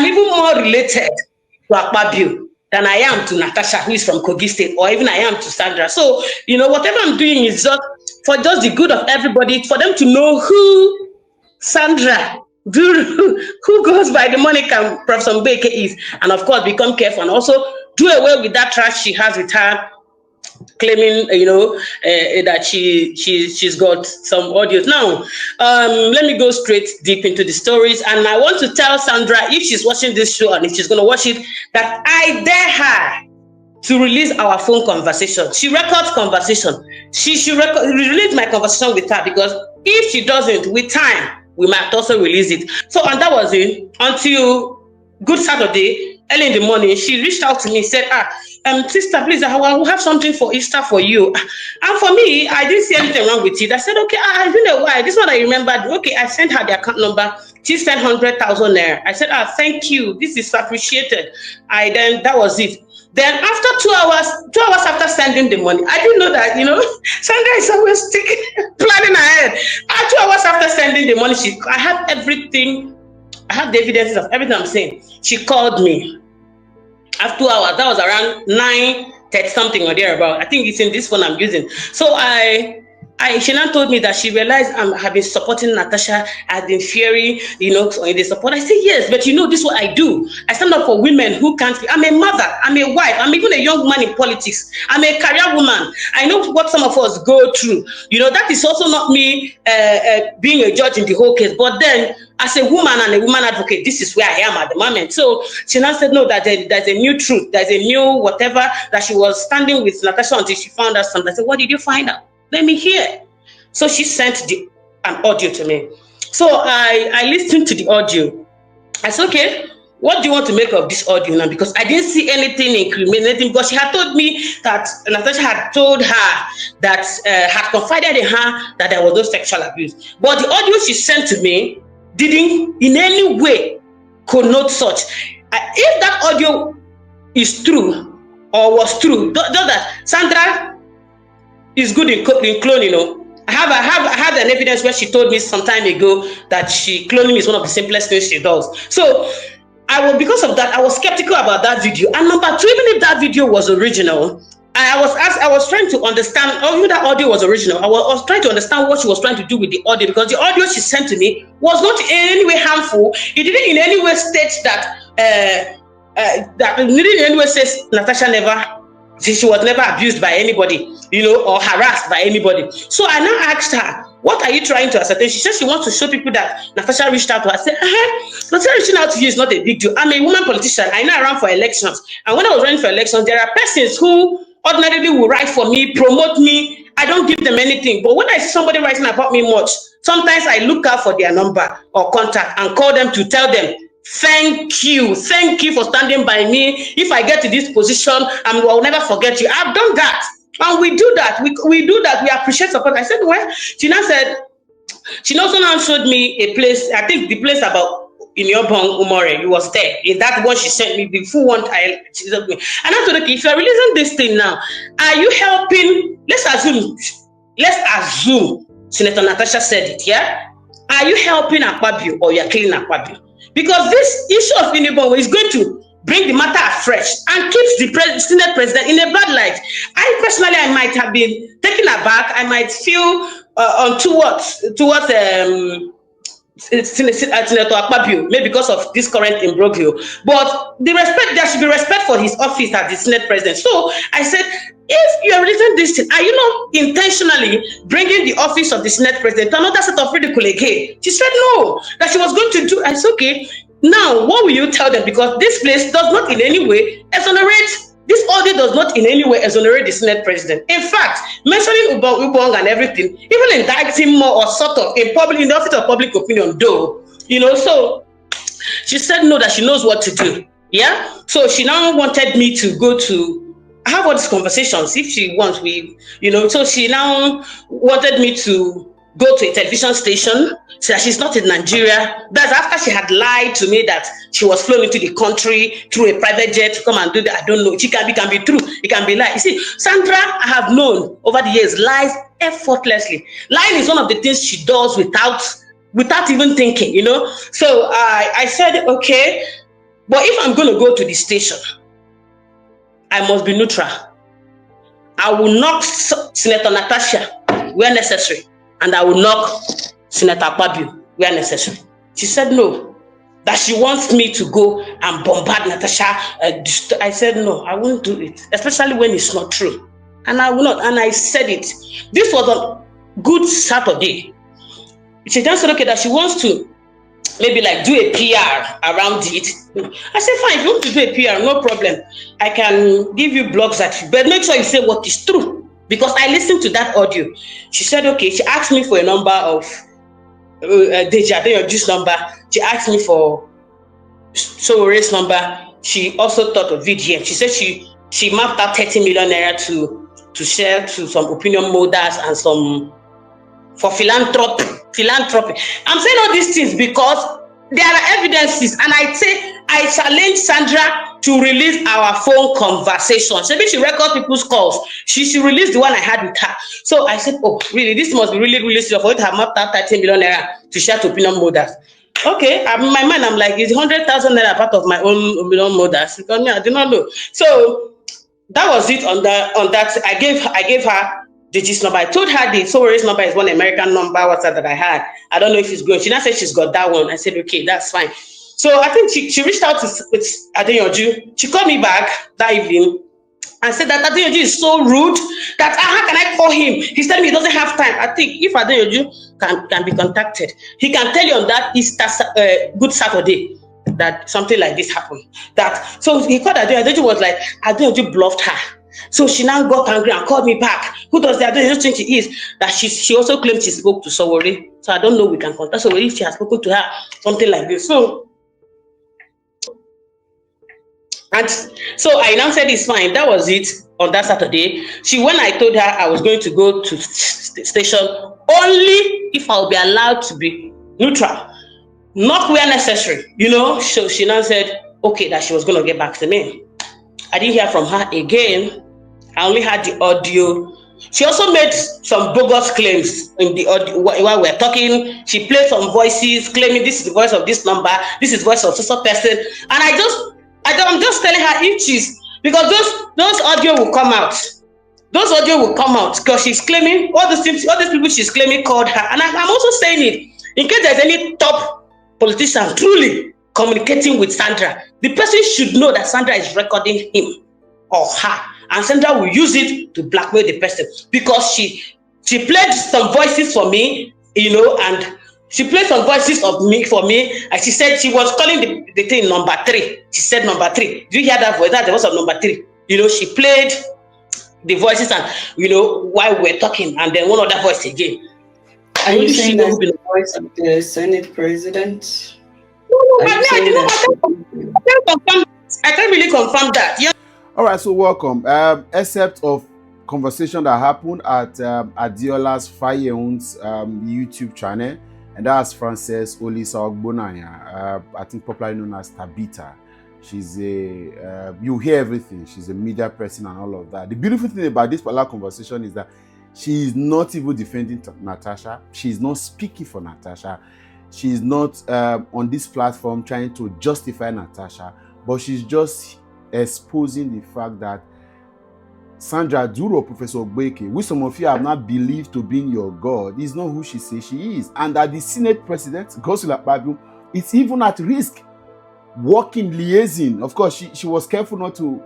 even more related to Akpabio than I am to Natasha, who is from Kogi State, or even I am to Sandra. So, whatever I'm doing is just for just the good of everybody, for them to know who Sandra Duru, who goes by the moniker Professor Mbeke is, and of course become careful and also do away with that trash she has with her, claiming that she's got some audios. Now let me go straight deep into the stories, and I want to tell Sandra, if she's watching this show and if she's going to watch it, that I dare her to release our phone conversation. She records conversation. She should release my conversation with her, because if she doesn't, with time we might also release it. So, and that was it until Good Saturday, early in the morning. She reached out to me, said, sister, please, I will have something for Easter for you. And for me, I didn't see anything wrong with it. I said, okay, I don't know why. This one I remembered. Okay, I sent her the account number. She sent 100,000 naira. I said, thank you. This is appreciated. Then that was it. Then after 2 hours after sending the money, I didn't know that, Sandra is always planning ahead. 2 hours after sending the money, I have everything. I have the evidences of everything I'm saying. She called me after 2 hours. That was around 9:30 something or thereabout. I think it's in this phone I'm using. So she now told me that she realized I have been supporting Natasha. I've been fearing, in the support. I said, yes, but this is what I do. I stand up for women who can't. I'm a mother. I'm a wife. I'm even a young woman in politics. I'm a career woman. I know what some of us go through. That is also not me being a judge in the whole case. But then, as a woman and a woman advocate, this is where I am at the moment. So she now said, no, that there's a new truth. There's a new whatever, that she was standing with Natasha until she found out something. I said, what did you find out? Let me hear. So she sent an audio to me. So I listened to the audio. I said, okay, what do you want to make of this audio now? Because I didn't see anything incriminating, because she had told me that Natasha had told her that, had confided in her that there was no sexual abuse. But the audio she sent to me didn't in any way connote such. If that audio is true or was true, that Sandra is good in cloning, I have an evidence where she told me some time ago that cloning is one of the simplest things she does. So because of that, I was skeptical about that video. And number two, even if that video was original, I was trying to understand, even that audio was original, I was trying to understand what she was trying to do with the audio, because the audio she sent to me was not in any way harmful. It didn't in any way state that says Natasha she was never abused by anybody, or harassed by anybody. So I now asked her, what are you trying to ascertain? She said she wants to show people that Natasha reached out to her. I said, Natasha reaching out to you is not a big deal. I'm a woman politician. I know I ran for elections. And when I was running for elections, there are persons who ordinarily will write for me, promote me. I don't give them anything. But when I see somebody writing about me much, sometimes I look out for their number or contact and call them to tell them, thank you for standing by me. If I get to this position, I will never forget you. I've done that, and we do that. We do that. We appreciate support. I said, well, she also now showed me a place. I think the place about in your bong Umore. It was there. In that one she sent me, the full one she sent me. And I told her, okay, if you're releasing this thing now, are you helping? Let's assume Senator Natasha said it. Yeah, are you helping Akpabio or you're killing Akpabio? Because this issue of Unibongo is going to bring the matter afresh and keeps the Senate president in a bad light. I personally, I might have been taken aback. I might feel towards Senator Akpabio, maybe because of this current imbroglio. But there should be respect for his office as the Senate president. So I said, if you are releasing this thing, are you not intentionally bringing the office of the Senate president to another set of ridicule again? She said no, that she was going to do. I said, okay, now what will you tell them? Because this place does not in any way exonerate. This audio does not in any way exonerate the Senate president. In fact, mentioning Ubong and everything, even indicting more or sort of in the office of public opinion, though, so she said no, that she knows what to do. Yeah. So she now wanted me to go to have all these conversations if she wants. So she now wanted me to go to a television station, so that she's not in Nigeria. That's after she had lied to me that she was flown into the country through a private jet to come and do that. I don't know. It can be true. It can be lie. You see, Sandra, I have known over the years, lies effortlessly. Lying is one of the things she does without even thinking, So I said, okay, But if I'm going to go to the station, I must be neutral. I will knock Senator Natasha where necessary, and I will knock Senator Akpabio where necessary. She said no, that she wants me to go and bombard Natasha. I said no, I won't do it, especially when it's not true. And I will not. And I said it. This was a good Saturday. She just said, okay, that she wants to maybe like do a PR around it. I said, fine, if you want to do a PR, no problem. I can give you blogs at you, but make sure you say what is true. Because I listened to that audio. She said, okay, she asked me for a number of Deja, this number. She asked me for Sowore's number. She also thought of VGM. She said she mapped out 30 million naira to share to some opinion molders and some for philanthropy. I'm saying all these things because there are evidences, and I challenge Sandra to release our phone conversation. Maybe she records people's calls. She should release the one I had with her. So I said, oh, really? This must be really, really serious for it to have mapped out 30 million naira to share to opinion molders. Okay, in my mind, I'm like, is 100,000 naira part of my own opinion molders? Because me, I do not know. So that was it on that. I gave her Digi's number. I told her the Sowore's number is one American number WhatsApp that I had. I don't know if it's going. She now said she's got that one. I said, okay, that's fine. So I think she reached out with Adeola. She called me back that evening and said that Adeola is so rude that how can I call him? He's telling me he doesn't have time. I think if Adeola can be contacted, he can tell you on that Easter Good Saturday that something like this happened. So he called Adeola. Adeola was like, Adeola bluffed her. So she now got angry and called me back. Who does that? I don't think she is. That she also claimed she spoke to Sowore. So I don't know, we can contact Sowore if she has spoken to her, something like this. So I now said it's fine. That was it on that Saturday. When I told her I was going to go to the station only if I'll be allowed to be neutral, not where necessary, So she now said, okay, that she was going to get back to me. I didn't hear from her again. I only had the audio. She also made some bogus claims in the audio while we're talking. She played some voices claiming this is the voice of this number, this is the voice of so person. And I'm just telling her if she's, because those audio will come out. Those audio will come out because she's claiming all these people she's claiming called her. And I'm also saying it in case there's any top politician truly communicating with Sandra, the person should know that Sandra is recording him or her, and Sandra will use it to blackmail the person because she played some voices for me, and she played some voices for me, and she said she was calling the thing number 3. She said number 3. Do you hear that voice? That's the voice of number 3. She played the voices and while we're talking, and then one other voice again. Are you saying that's the voice of the Senate president? I can't really confirm that. Yeah. All right, so welcome. Except of conversation that happened at Adeola Fayehun's YouTube channel, and that's Frances Olisa Ogbonaya, I think popularly known as Tabitha. She's you hear everything. She's a media person and all of that. The beautiful thing about this particular conversation is that she is not even defending Natasha. She's not speaking for Natasha. She's not on this platform trying to justify Natasha, but she's just exposing the fact that Sandra Duru, Professor Ogbeke, which some of you have not believed to be your God, is not who she says she is. And that the Senate President, Godswill Akpabio, is even at risk working liaison. Of course, she was careful not to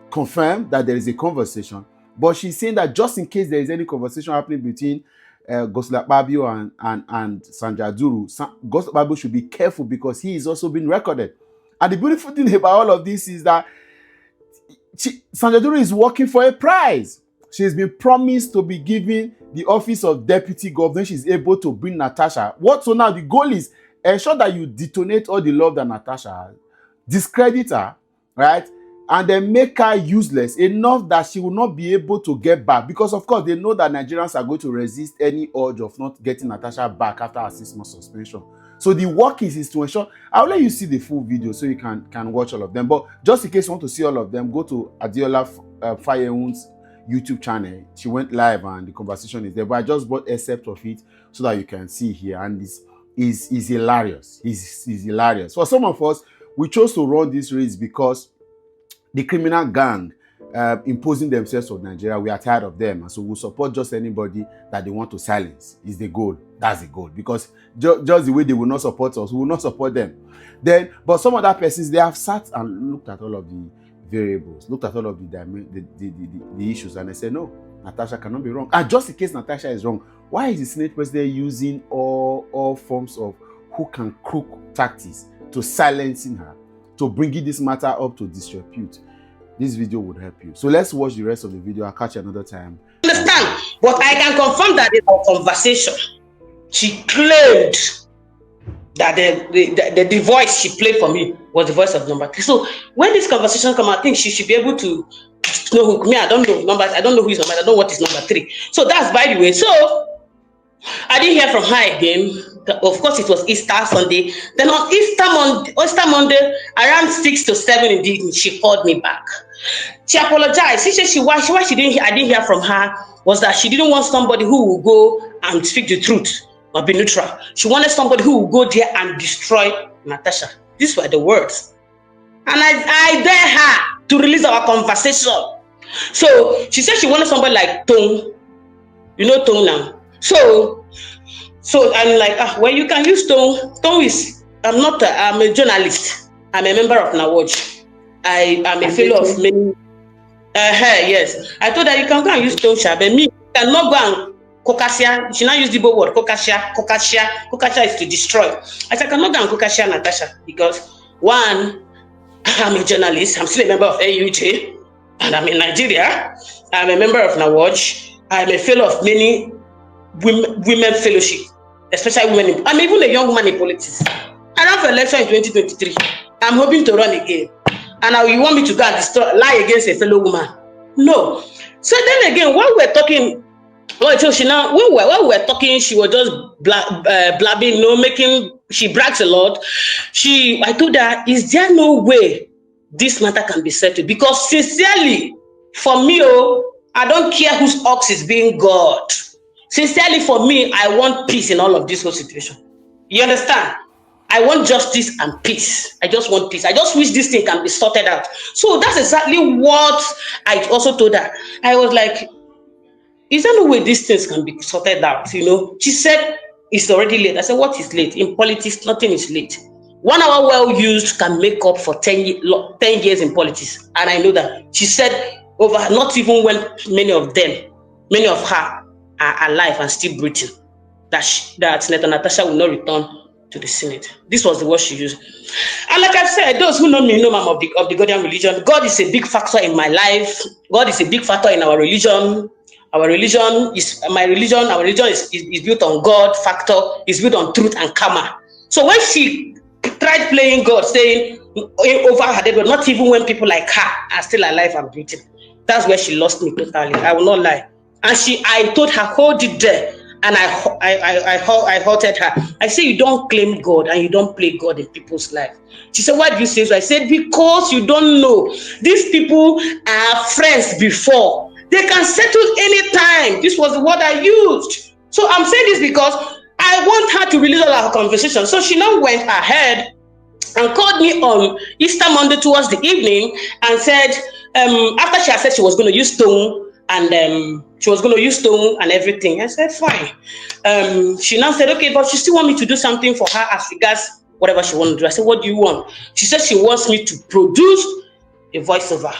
confirm that there is a conversation, but she's saying that just in case there is any conversation happening between Godswill Akpabio and Sandra Duru, Godswill Akpabio should be careful because he is also being recorded. And the beautiful thing about all of this is that Sandra Duru is working for a prize. She has been promised to be given the office of deputy governor. She's able to bring Natasha. So now the goal is ensure that you detonate all the love that Natasha has, discredit her, right? And then make her useless enough that she will not be able to get back. Because of course, they know that Nigerians are going to resist any urge of not getting Natasha back after her 6-month suspension. So the work is to ensure, I'll let you see the full video so you can watch all of them. But just in case you want to see all of them, go to Adeola Fayehun's YouTube channel. She went live and the conversation is there. But I just brought excerpt of it so that you can see here. And is hilarious. Is hilarious. For some of us, we chose to run this race because the criminal gang imposing themselves on Nigeria, we are tired of them, and so we'll support just anybody that they want to silence. Is the goal. That's the goal. Because just the way they will not support us, we will not support them. Then, but some other persons, they have sat and looked at all of the variables, looked at all of the issues, and they said, no, Natasha cannot be wrong. And just in case Natasha is wrong, why is the Senate president using all forms of hook and crook tactics to silencing her, to bringing this matter up to disrepute? This video would help you. So let's watch the rest of the video. I'll catch you another time. Understand? But I can confirm that in our conversation, she claimed that the voice she played for me was the voice of number 3. So when this conversation comes, I think she should be able to know who me. I don't know numbers. I don't know who is number. I don't know what is number 3. So that's by the way. So I didn't hear from her again. Of course, it was Easter Sunday. Then on Easter Monday, around 6 to 7 in the evening, she called me back. She apologized. She said why she didn't. I didn't hear from her was that she didn't want somebody who will go and speak the truth or be neutral. She wanted somebody who will go there and destroy Natasha. These were the words, and I dare her to release our conversation. So she said she wanted somebody like Tone. You know Tone now. So I'm like, well, you can use Tone. Tone is, I'm a journalist. I'm a member of NAWAJ. I am a fellow of many. Yes. I told her you can go and use Tone, but me, I cannot go and Kokasia. She now use the word Kokasia. Kokasia is to destroy. I said, I cannot go and Kokasia Natasha because one, I'm a journalist. I'm still a member of AUJ, and I'm in Nigeria. I'm a member of NAWAJ. I'm a fellow of many women fellowship, especially women. I'm even a young woman in politics. I ran for election in 2023. I'm hoping to run again. And now you want me to go and lie against a fellow woman? No. So then again, while we're talking, while we were talking, she was just blabbing, she brags a lot. I told her, is there no way this matter can be settled? Because sincerely, for me, I don't care whose ox is being God. Sincerely, for me, I want peace in all of this whole situation. You understand? I want justice and peace. I just want peace. I just wish this thing can be sorted out. So that's exactly what I also told her. I was like, is there no way these things can be sorted out? She said, it's already late. I said, what is late? In politics, nothing is late. 1 hour well used can make up for 10 years in politics. And I know that. She said, not even when many of her are alive and still breathing, that Senator Natasha will not return to the Senate. This was the word she used. And like I've said, those who know me know I'm of the Godian religion. God is a big factor in my life. God is a big factor in our religion. Our religion is built on God factor, is built on truth and karma. So when she tried playing God, saying over her dead, but not even when people like her are still alive and breathing, that's where she lost me totally. I will not lie. And I told her, hold it there. And I halted her. I said, you don't claim God and you don't play God in people's life. She said, why do you say so? I said, because you don't know. These people are friends before. They can settle anytime. This was the word I used. So I'm saying this because I want her to release all our conversation. So she now went ahead and called me on Easter Monday towards the evening and said, after she had said she was going to use Tone, and she was going to use Tone and everything. I said, fine. She now said, okay, but she still want me to do something for her as regards whatever she wants to do. I said, what do you want? She said she wants me to produce a voiceover.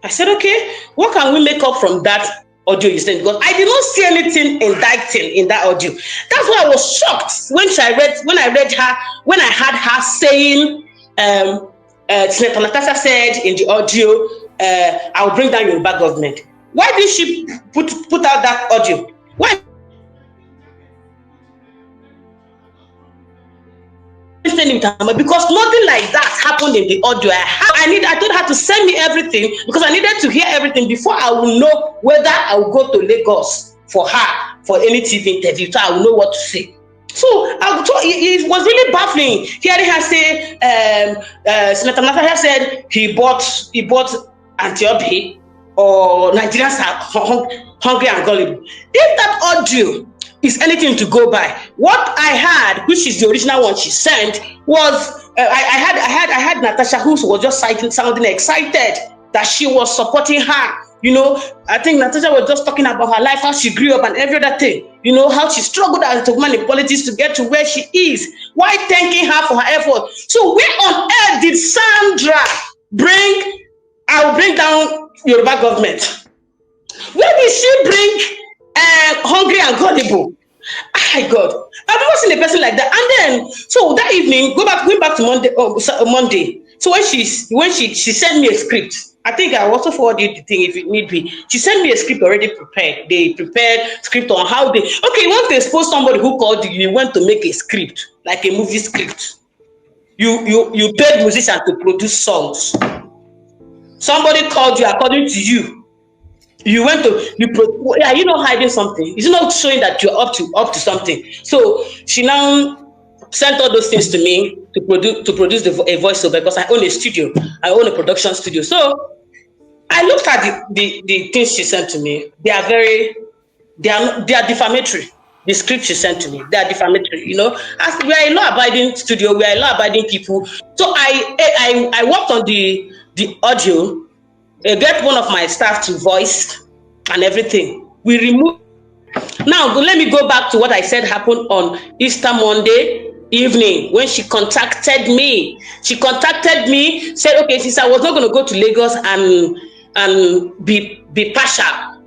I said, okay, what can we make up from that audio you sent? Because I did not see anything indicting in that audio. That's why I was shocked when I heard her saying, Senator Natasha said in the audio, I'll bring down Yoruba government. Why did she put out that audio? Why? Because nothing like that happened in the audio. I told her to send me everything because I needed to hear everything before I will know whether I will go to Lagos for any TV interview. So I will know what to say. So it was really baffling hearing her say, Senator Natasha said he bought Antiope, or Nigerians are hungry and gullible. If that audio is anything to go by. What I had, which is the original one she sent, was I had Natasha, who was just sounding excited that she was supporting her. I think Natasha was just talking about her life, how she grew up and every other thing. How she struggled as a woman in politics to get to where she is. Why thanking her for her effort? So where on earth did Sandra I will bring down Yoruba government? Where did she bring hungry and gullible? My God, I've never seen a person like that. And then, so that evening, going back to Monday. So when she sent me a script, I think I also forwarded the thing if it need be. She sent me a script already prepared. They prepared script on how once they expose somebody who called you, you went to make a script, like a movie script. You paid musicians to produce songs. Somebody called you according to you. You went to are you not hiding something? Is it not showing that you're up to something? So she now sent all those things to me to produce a voiceover, because I own a studio. I own a production studio. So I looked at the things she sent to me. They are defamatory. The script she sent to me, they are defamatory. As we are a law-abiding studio, we are a law-abiding people. So I worked on the audio. Get one of my staff to voice and everything. We removed. Now let me go back to what I said happened on Easter Monday evening when she contacted me. She contacted me, said, okay, since I was not going to go to Lagos and be partial.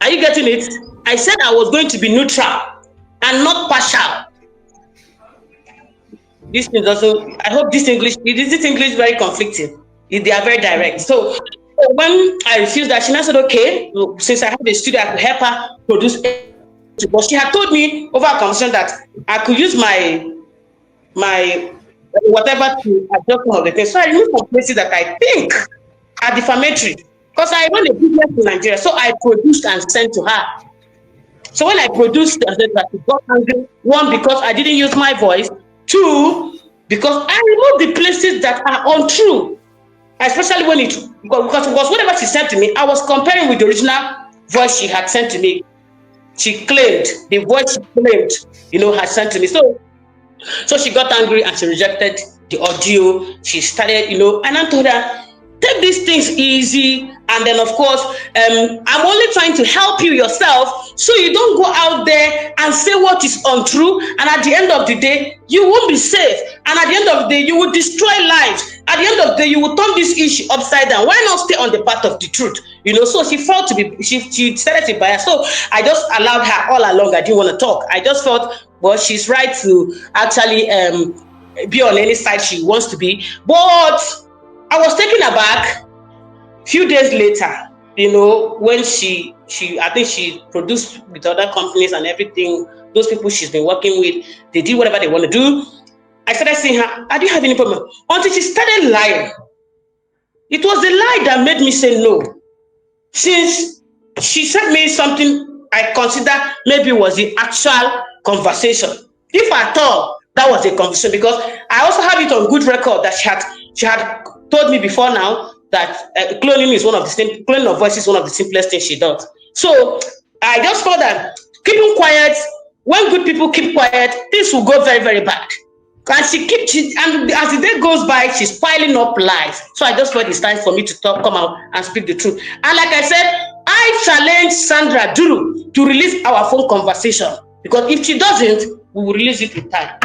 Are you getting it? I said I was going to be neutral and not partial. This thing also, I hope this English very conflicting. They are very direct. So when I refused that, she now said, okay, since I have a studio, I could help her produce. But she had told me over a conversation that I could use my whatever to adjust some of the things. So I removed some places that I think are defamatory, because I run a business in Nigeria. So I produced and sent to her. So when I produced, I said that she got angry. One, because I didn't use my voice. Two, because I removed the places that are untrue. Especially because whatever she sent to me, I was comparing with the original voice she had sent to me. She claimed the voice she claimed, had sent to me. So she got angry and she rejected the audio. She started, and I told her, take these things easy. And then, of course, I'm only trying to help you yourself, so you don't go out there and say what is untrue. And at the end of the day, you won't be safe. And at the end of the day, you will destroy lives. At the end of the day, you will turn this issue upside down. Why not stay on the path of the truth? So she felt she started to bias. So I just allowed her all along. I didn't want to talk. I just felt, well, she's right to actually be on any side she wants to be. But I was taken aback. Few days later, when I think she produced with other companies and everything, those people she's been working with, they did whatever they want to do. I started seeing her, I didn't have any problem. Until she started lying. It was the lie that made me say no. Since she sent me something I consider maybe was the actual conversation. If at all, that was a conversation, because I also have it on good record that she had told me before now that cloning of voice is one of the simplest things she does. So I just thought that keeping quiet, when good people keep quiet, things will go very, very bad. And and as the day goes by, she's piling up lies. So I just thought it's time for me to come out and speak the truth. And like I said, I challenge Sandra Duru to release our phone conversation, because if she doesn't, we will release it in time.